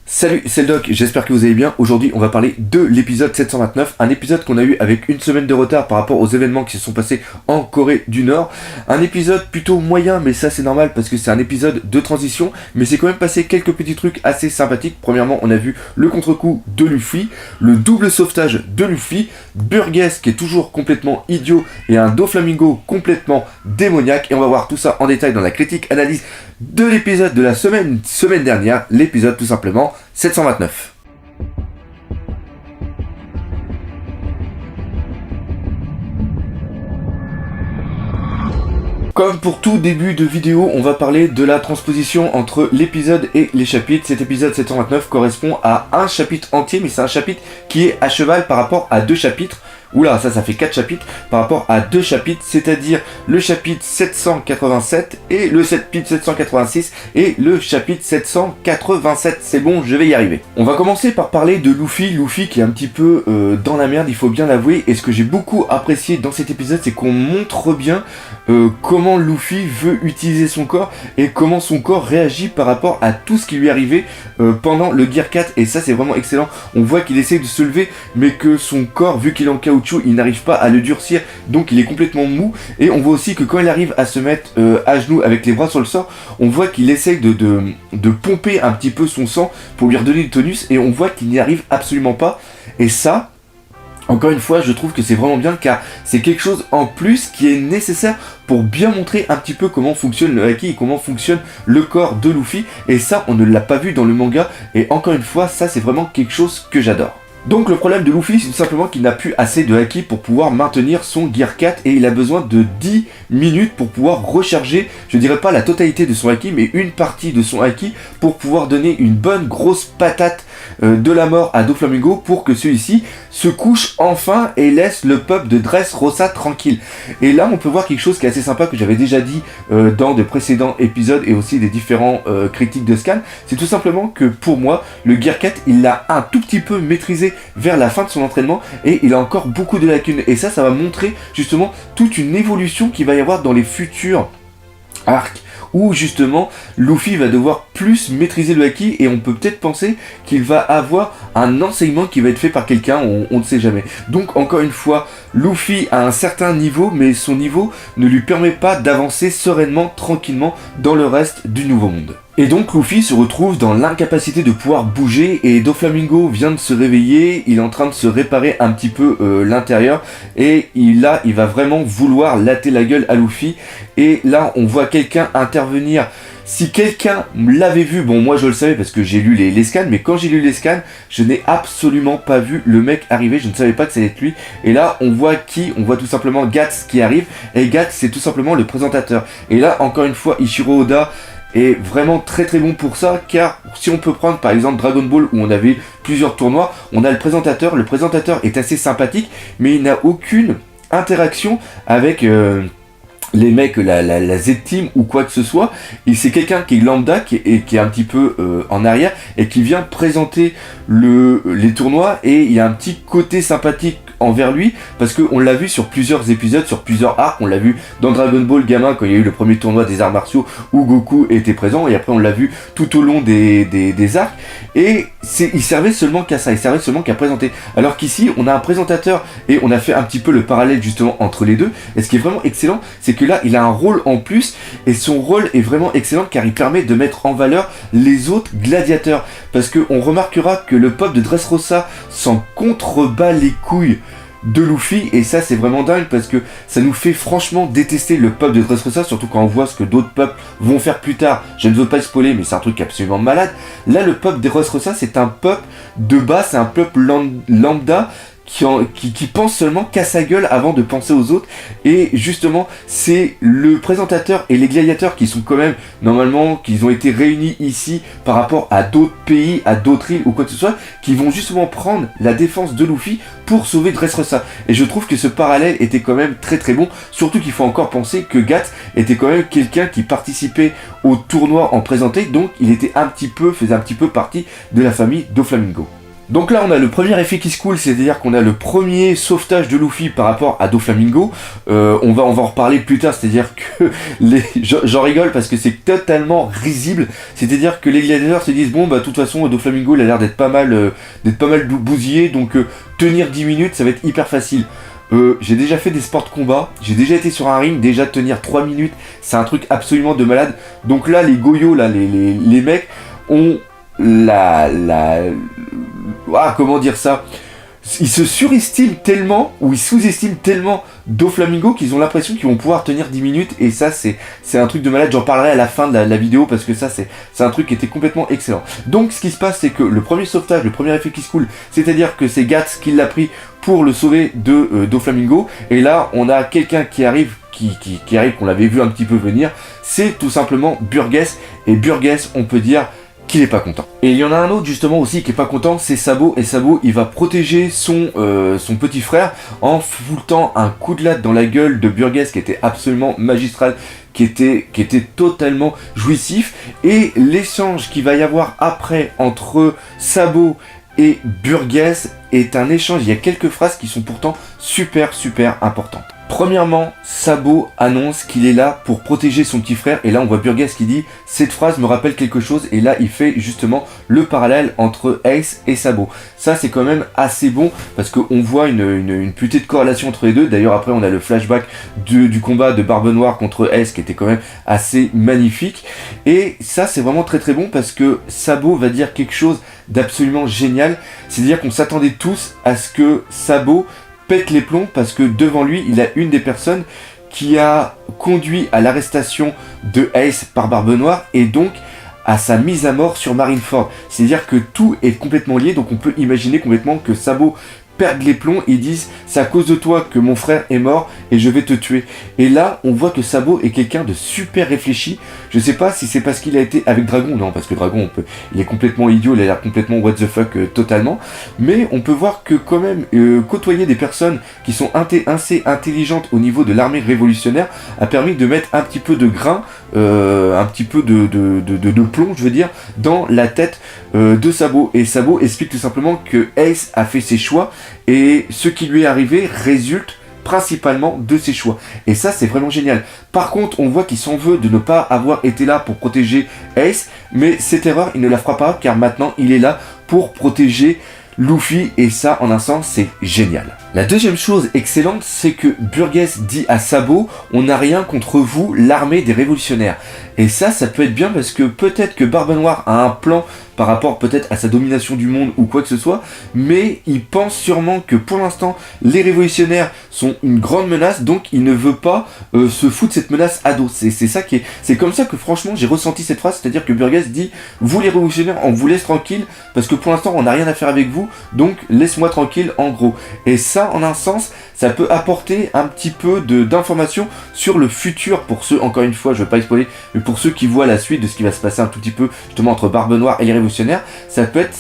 Salut, c'est le Doc, j'espère que vous allez bien. Aujourd'hui, on va parler de l'épisode 729, un épisode qu'on a eu avec une semaine de retard par rapport aux événements qui se sont passés en Corée du Nord. Un épisode plutôt moyen, mais ça c'est normal parce que c'est un épisode de transition, mais c'est quand même passé quelques petits trucs assez sympathiques. Premièrement, on a vu le contre-coup de Luffy, le double sauvetage de Luffy, Burgess qui est toujours complètement idiot et un Doflamingo complètement démoniaque. Et on va voir tout ça en détail dans la critique analyse de l'épisode de la semaine dernière, l'épisode tout simplement 729. Comme pour tout début de vidéo, on va parler de la transposition entre l'épisode et les chapitres. Cet épisode 729 correspond à un chapitre entier, mais c'est un chapitre qui est à cheval par rapport à deux chapitres. Oula, ça fait 4 chapitres par rapport à 2 chapitres, c'est-à-dire le chapitre 787 et le chapitre 786 et le chapitre 787. C'est bon, je vais y arriver. On va commencer par parler de Luffy qui est un petit peu dans la merde, il faut bien l'avouer. Et ce que j'ai beaucoup apprécié dans cet épisode, c'est qu'on montre bien comment Luffy veut utiliser son corps et comment son corps réagit par rapport à tout ce qui lui est arrivé pendant le Gear 4. Et ça, c'est vraiment excellent. On voit qu'il essaie de se lever, mais que son corps, vu qu'il est en caoutchouc, il n'arrive pas à le durcir, donc il est complètement mou. Et on voit aussi que quand il arrive à se mettre à genoux avec les bras sur le sort, on voit qu'il essaye de pomper un petit peu son sang pour lui redonner du tonus, et on voit qu'il n'y arrive absolument pas. Et ça, encore une fois, je trouve que c'est vraiment bien, car c'est quelque chose en plus qui est nécessaire pour bien montrer un petit peu comment fonctionne le haki et comment fonctionne le corps de Luffy. Et ça, on ne l'a pas vu dans le manga, et encore une fois, ça c'est vraiment quelque chose que j'adore. Donc le problème de Luffy, c'est tout simplement qu'il n'a plus assez de haki pour pouvoir maintenir son Gear 4, et il a besoin de 10 minutes pour pouvoir recharger, je dirais pas la totalité de son haki, mais une partie de son haki pour pouvoir donner une bonne grosse patate de la mort à Doflamingo pour que celui-ci se couche enfin et laisse le peuple de Dressrosa tranquille. Et là, on peut voir quelque chose qui est assez sympa, que j'avais déjà dit dans de précédents épisodes et aussi des différents critiques de scan. C'est tout simplement que pour moi, le Gear 4, il l'a un tout petit peu maîtrisé vers la fin de son entraînement, et il a encore beaucoup de lacunes. Et ça va montrer justement toute une évolution qu'il va y avoir dans les futurs arcs, où justement Luffy va devoir plus maîtriser le haki, et on peut peut-être penser qu'il va avoir un enseignement qui va être fait par quelqu'un, on ne sait jamais. Donc encore une fois, Luffy a un certain niveau, mais son niveau ne lui permet pas d'avancer sereinement, tranquillement dans le reste du Nouveau Monde. Et donc Luffy se retrouve dans l'incapacité de pouvoir bouger, et Doflamingo vient de se réveiller, il est en train de se réparer un petit peu l'intérieur, et il va vraiment vouloir latter la gueule à Luffy. Et là on voit quelqu'un intervenir. Si quelqu'un l'avait vu, bon moi je le savais parce que j'ai lu les scans, mais quand j'ai lu les scans, je n'ai absolument pas vu le mec arriver, je ne savais pas que ça allait être lui. Et là on voit qui? On voit tout simplement Guts qui arrive, et Guts c'est tout simplement le présentateur. Et là encore une fois, Ichiro Oda est vraiment très très bon pour ça, car si on peut prendre par exemple Dragon Ball, où on avait plusieurs tournois, on a le présentateur est assez sympathique, mais il n'a aucune interaction avec les mecs, la Z-Team ou quoi que ce soit. Et c'est quelqu'un qui est lambda, qui est un petit peu en arrière, et qui vient présenter les tournois, et il y a un petit côté sympathique envers lui, parce qu'on l'a vu sur plusieurs épisodes, sur plusieurs arcs. On l'a vu dans Dragon Ball Gamin, quand il y a eu le premier tournoi des arts martiaux où Goku était présent, et après on l'a vu tout au long des arcs, et il servait seulement qu'à ça, il servait seulement qu'à présenter. Alors qu'ici on a un présentateur, et on a fait un petit peu le parallèle justement entre les deux. Et ce qui est vraiment excellent, c'est que là il a un rôle en plus, et son rôle est vraiment excellent, car il permet de mettre en valeur les autres gladiateurs, parce qu'on remarquera que le peuple de Dressrosa s'en contrebat les couilles de Luffy, et ça c'est vraiment dingue, parce que ça nous fait franchement détester le peuple de Dressrosa, surtout quand on voit ce que d'autres peuples vont faire plus tard. Je ne veux pas spoiler, mais c'est un truc absolument malade. Là le peuple de Dressrosa, c'est un peuple de base, c'est un peuple lambda qui pense seulement qu'à sa gueule avant de penser aux autres. Et justement c'est le présentateur et les gladiateurs qui sont quand même normalement, qu'ils ont été réunis ici par rapport à d'autres pays, à d'autres îles ou quoi que ce soit, qui vont justement prendre la défense de Luffy pour sauver Dressrosa. Et je trouve que ce parallèle était quand même très très bon, surtout qu'il faut encore penser que Guts était quand même quelqu'un qui participait au tournoi en présenté, donc il était faisait un petit peu partie de la famille Doflamingo. Donc là on a le premier effet qui se coule, c'est-à-dire qu'on a le premier sauvetage de Luffy par rapport à Doflamingo. On va en reparler plus tard, c'est-à-dire que j'en rigole parce que c'est totalement risible. C'est-à-dire que les gladiateurs se disent bon bah de toute façon Doflamingo il a l'air d'être pas mal bousillé, donc tenir 10 minutes ça va être hyper facile. J'ai déjà fait des sports de combat, j'ai déjà été sur un ring, déjà tenir 3 minutes, c'est un truc absolument de malade. Donc là les goyos, là les mecs ont comment dire ça, ils se surestiment tellement, ou ils sous-estiment tellement Doflamingo qu'ils ont l'impression qu'ils vont pouvoir tenir 10 minutes, et ça c'est un truc de malade. J'en parlerai à la fin de la vidéo parce que ça c'est un truc qui était complètement excellent. Donc ce qui se passe c'est que le premier sauvetage, le premier effet qui se coule, c'est-à-dire que c'est Guts qui l'a pris pour le sauver de Doflamingo, et là on a quelqu'un qui arrive, qui arrive, qu'on l'avait vu un petit peu venir, c'est tout simplement Burgess, et Burgess on peut dire qu'il est pas content. Et il y en a un autre justement aussi qui est pas content, c'est Sabo, et Sabo il va protéger son petit frère en foutant un coup de latte dans la gueule de Burgess qui était absolument magistral, qui était totalement jouissif, et l'échange qu'il va y avoir après entre Sabo et Burgess est un échange, il y a quelques phrases qui sont pourtant super importantes. Premièrement, Sabo annonce qu'il est là pour protéger son petit frère, et là on voit Burgess qui dit « Cette phrase me rappelle quelque chose », et là il fait justement le parallèle entre Ace et Sabo. Ça c'est quand même assez bon, parce qu'on voit une putée de corrélation entre les deux. D'ailleurs après on a le flashback du combat de Barbe Noire contre Ace qui était quand même assez magnifique, et ça c'est vraiment très bon parce que Sabo va dire quelque chose d'absolument génial, c'est-à-dire qu'on s'attendait tous à ce que Sabo pète les plombs parce que devant lui il a une des personnes qui a conduit à l'arrestation de Ace par Barbe Noire, et donc à sa mise à mort sur Marineford. C'est-à-dire que tout est complètement lié, donc on peut imaginer complètement que Sabo perdent les plombs et disent c'est à cause de toi que mon frère est mort et je vais te tuer. Et là on voit que Sabo est quelqu'un de super réfléchi. Je sais pas si c'est parce qu'il a été avec Dragon, non, parce que Dragon il est complètement idiot, il a l'air complètement what the fuck totalement, mais on peut voir que quand même côtoyer des personnes qui sont assez intelligentes au niveau de l'armée révolutionnaire a permis de mettre un petit peu de grain, un petit peu de plomb je veux dire dans la tête de Sabo. Et Sabo explique tout simplement que Ace a fait ses choix et ce qui lui est arrivé résulte principalement de ses choix. Et ça c'est vraiment génial. Par contre on voit qu'il s'en veut de ne pas avoir été là pour protéger Ace, mais cette erreur il ne la fera pas car maintenant il est là pour protéger Luffy, et ça en un sens c'est génial. La deuxième chose excellente, c'est que Burgess dit à Sabo on n'a rien contre vous, l'armée des révolutionnaires. Et ça peut être bien parce que peut-être que Barbe Noire a un plan par rapport peut-être à sa domination du monde ou quoi que ce soit, mais il pense sûrement que pour l'instant les révolutionnaires sont une grande menace, donc il ne veut pas se foutre cette menace à dos. C'est comme ça que franchement j'ai ressenti cette phrase, c'est-à-dire que Burgess dit vous les révolutionnaires on vous laisse tranquille parce que pour l'instant on n'a rien à faire avec vous, donc laisse-moi tranquille en gros. Et ça en un sens ça peut apporter un petit peu d'informations sur le futur pour ceux, encore une fois je veux pas spoiler, mais pour ceux qui voient la suite de ce qui va se passer un tout petit peu justement entre Barbe Noire et les révolutionnaires. Ça peut être,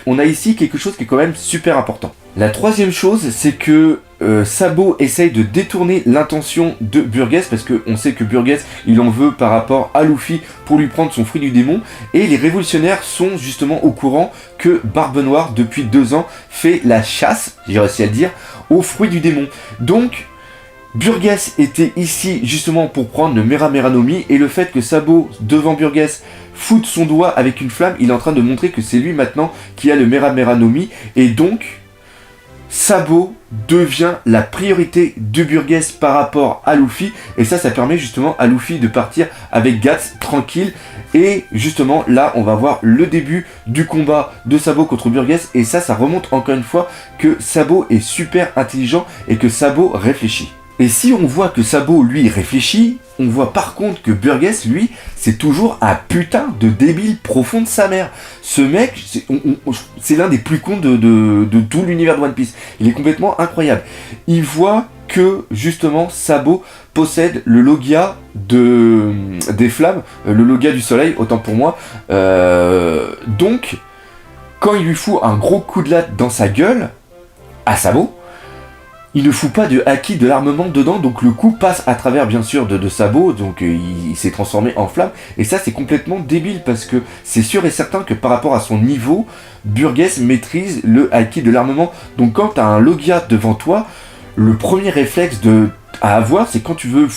on a ici quelque chose qui est quand même super important. La troisième chose, c'est que Sabo essaye de détourner l'intention de Burgess, parce qu'on sait que Burgess il en veut par rapport à Luffy pour lui prendre son fruit du démon, et les révolutionnaires sont justement au courant que Barbe Noire depuis 2 ans fait la chasse, j'ai réussi à le dire, au fruit du démon. Donc Burgess était ici justement pour prendre le Mera Mera no Mi, et le fait que Sabo devant Burgess foute son doigt avec une flamme, il est en train de montrer que c'est lui maintenant qui a le Mera Mera no Mi, et donc Sabo devient la priorité de Burgess par rapport à Luffy, et ça permet justement à Luffy de partir avec Guts tranquille. Et justement là on va voir le début du combat de Sabo contre Burgess, et ça remonte encore une fois que Sabo est super intelligent et que Sabo réfléchit. Et si on voit que Sabo lui réfléchit, on voit par contre que Burgess lui c'est toujours un putain de débile profond de sa mère. Ce mec c'est l'un des plus cons de tout l'univers de One Piece. Il est complètement incroyable. Il voit que justement Sabo possède le Logia des flammes, le Logia du soleil autant pour moi. Donc quand il lui fout un gros coup de latte dans sa gueule à Sabo, il ne fout pas de haki de l'armement dedans, donc le coup passe à travers bien sûr de sabots, donc il s'est transformé en flamme, et ça c'est complètement débile, parce que c'est sûr et certain que par rapport à son niveau, Burgess maîtrise le haki de l'armement, donc quand t'as un Logia devant toi, le premier réflexe à avoir, c'est quand tu veux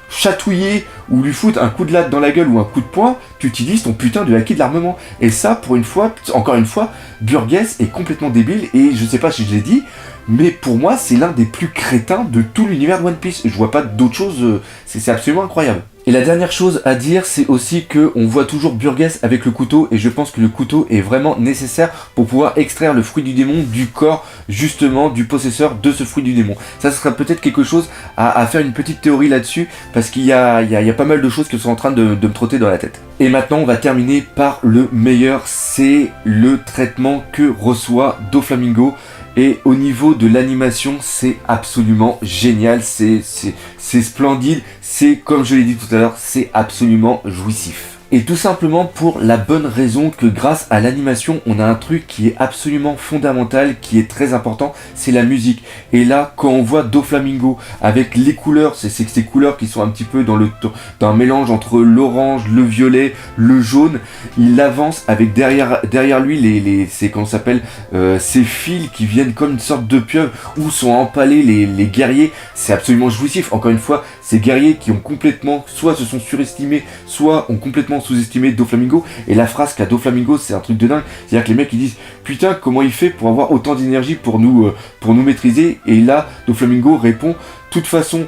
chatouiller ou lui foutre un coup de latte dans la gueule ou un coup de poing, tu utilises ton putain de haki de l'armement. Et ça, pour une fois, encore une fois, Burgess est complètement débile, et je sais pas si je l'ai dit, mais pour moi, c'est l'un des plus crétins de tout l'univers de One Piece. Je vois pas d'autre chose, c'est absolument incroyable. Et la dernière chose à dire, c'est aussi que on voit toujours Burgess avec le couteau, et je pense que le couteau est vraiment nécessaire pour pouvoir extraire le fruit du démon du corps, justement, du possesseur de ce fruit du démon. Ça sera peut-être quelque chose à faire une petite théorie là-dessus, parce qu'il y a pas mal de choses qui sont en train de me trotter dans la tête. Et maintenant, on va terminer par le meilleur, c'est le traitement que reçoit Doflamingo. Et au niveau de l'animation, c'est absolument génial, c'est splendide, c'est, comme je l'ai dit tout à l'heure, c'est absolument jouissif. Et tout simplement pour la bonne raison que grâce à l'animation, on a un truc qui est absolument fondamental, qui est très important, c'est la musique. Et là, quand on voit Doflamingo avec les couleurs, c'est ces couleurs qui sont un petit peu dans un mélange entre l'orange, le violet, le jaune, il avance avec derrière lui c'est comment ça s'appelle, ces fils qui viennent comme une sorte de pieuvre où sont empalés les guerriers. C'est absolument jouissif. Encore une fois, ces guerriers qui ont complètement, soit se sont surestimés, soit ont complètement sous-estimé Doflamingo. Et la phrase qu'a Doflamingo, c'est un truc de dingue. C'est-à-dire que les mecs ils disent putain, comment il fait pour avoir autant d'énergie pour nous maîtriser. Et là, Doflamingo répond de toute façon,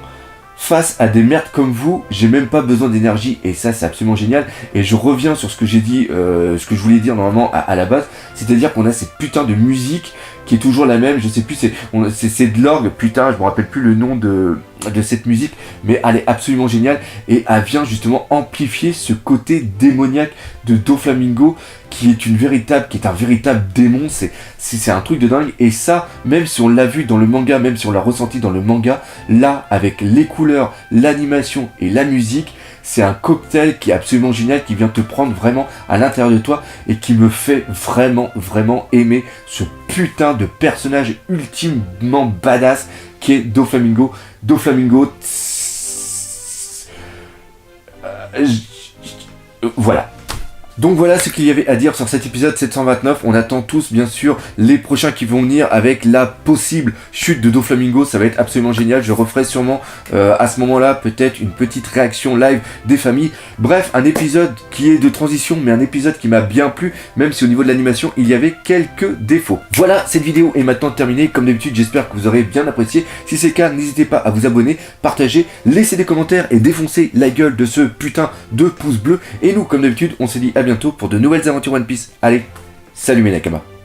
face à des merdes comme vous, j'ai même pas besoin d'énergie. Et ça, c'est absolument génial. Et je reviens sur ce que j'ai dit, ce que je voulais dire normalement à la base. C'est-à-dire qu'on a cette putain de musique qui est toujours la même. Je sais plus, c'est de l'orgue. Putain, je me rappelle plus le nom de cette musique. Mais elle est absolument géniale. Et elle vient justement amplifier ce côté démoniaque de Doflamingo qui est un véritable démon. C'est un truc de dingue. Et ça, même si on l'a vu dans le manga, même si on l'a ressenti dans le manga, là, avec les couleurs, l'animation et la musique, c'est un cocktail qui est absolument génial, qui vient te prendre vraiment à l'intérieur de toi et qui me fait vraiment, vraiment aimer ce putain de personnage ultimement badass qui est Doflamingo. Doflamingo, voilà. Donc voilà ce qu'il y avait à dire sur cet épisode 729. On attend tous bien sûr les prochains qui vont venir avec la possible chute de Doflamingo. Ça va être absolument génial. Je referai sûrement à ce moment-là peut-être une petite réaction live des familles. Bref, un épisode qui est de transition, mais un épisode qui m'a bien plu, même si au niveau de l'animation il y avait quelques défauts. Voilà, cette vidéo est maintenant terminée. Comme d'habitude, j'espère que vous aurez bien apprécié. Si c'est le cas, n'hésitez pas à vous abonner, partager, laisser des commentaires et défoncer la gueule de ce putain de pouce bleu. Et nous, comme d'habitude, on se dit à bientôt pour de nouvelles aventures One Piece. Allez, salut mes Nakamas.